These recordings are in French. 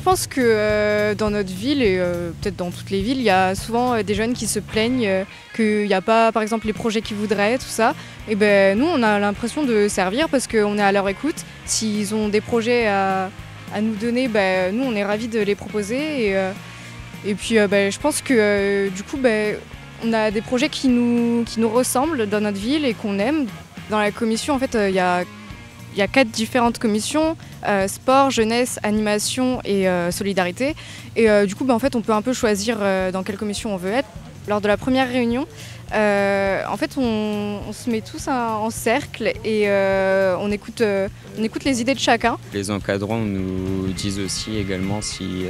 pense que dans notre ville et peut-être dans toutes les villes, il y a souvent des jeunes qui se plaignent qu'il n'y a pas, par exemple, les projets qu'ils voudraient, tout ça. Et ben nous, on a l'impression de servir parce qu'on est à leur écoute. S'ils ont des projets à nous donner, ben, nous, on est ravis de les proposer. Et puis, ben, je pense que du coup, ben, on a des projets qui nous ressemblent dans notre ville et qu'on aime. Dans la commission, en fait, il y a 4 différentes commissions, sport, jeunesse, animation et solidarité. Et du coup, en fait, on peut un peu choisir dans quelle commission on veut être. Lors de la première réunion, en fait, on se met tous en cercle et on écoute les idées de chacun. Les encadrants nous disent aussi également si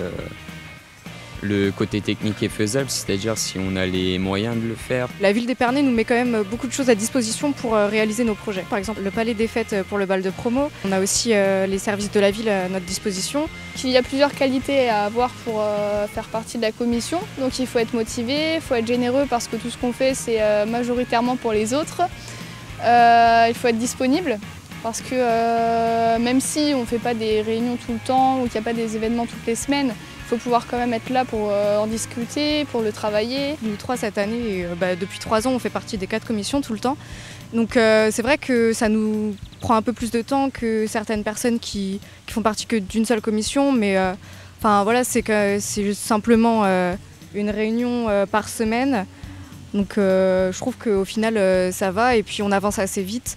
le côté technique est faisable, c'est-à-dire si on a les moyens de le faire. La ville d'Épernay nous met quand même beaucoup de choses à disposition pour réaliser nos projets. Par exemple, le palais des fêtes pour le bal de promo. On a aussi les services de la ville à notre disposition. Il y a plusieurs qualités à avoir pour faire partie de la commission. Donc il faut être motivé, il faut être généreux parce que tout ce qu'on fait, c'est majoritairement pour les autres. Il faut être disponible parce que même si on ne fait pas des réunions tout le temps ou qu'il n'y a pas des événements toutes les semaines, il faut pouvoir quand même être là pour en discuter, pour le travailler. Nous 3 cette année, et, depuis 3 ans, on fait partie des 4 commissions tout le temps. Donc c'est vrai que ça nous prend un peu plus de temps que certaines personnes qui font partie que d'une seule commission. Mais voilà, c'est juste simplement une réunion par semaine. Donc je trouve qu'au final, ça va et puis on avance assez vite.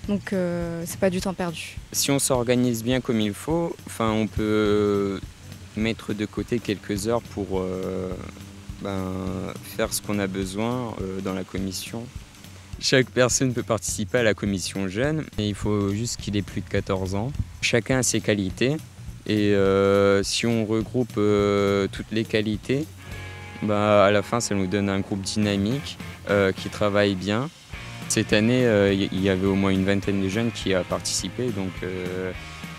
Donc c'est pas du temps perdu. Si on s'organise bien comme il faut, on peut mettre de côté quelques heures pour faire ce qu'on a besoin dans la commission. Chaque personne peut participer à la commission jeune, et il faut juste qu'il ait plus de 14 ans. Chacun a ses qualités et si on regroupe toutes les qualités, à la fin ça nous donne un groupe dynamique qui travaille bien. Cette année, il y avait au moins une vingtaine de jeunes qui a participé, donc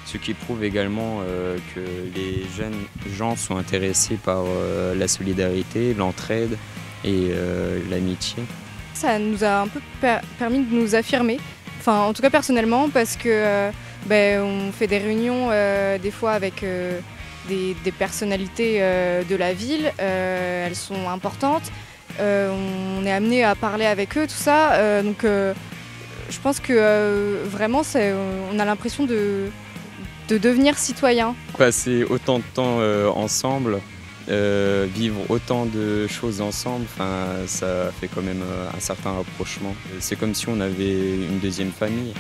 ce qui prouve également que les jeunes gens sont intéressés par la solidarité, l'entraide et l'amitié. Ça nous a un peu permis de nous affirmer, en tout cas personnellement, parce que on fait des réunions des fois avec des personnalités de la ville, elles sont importantes, on est amené à parler avec eux, tout ça, donc je pense que vraiment on a l'impression de devenir citoyen. Passer autant de temps ensemble, vivre autant de choses ensemble, ça fait quand même un certain rapprochement. C'est comme si on avait une deuxième famille.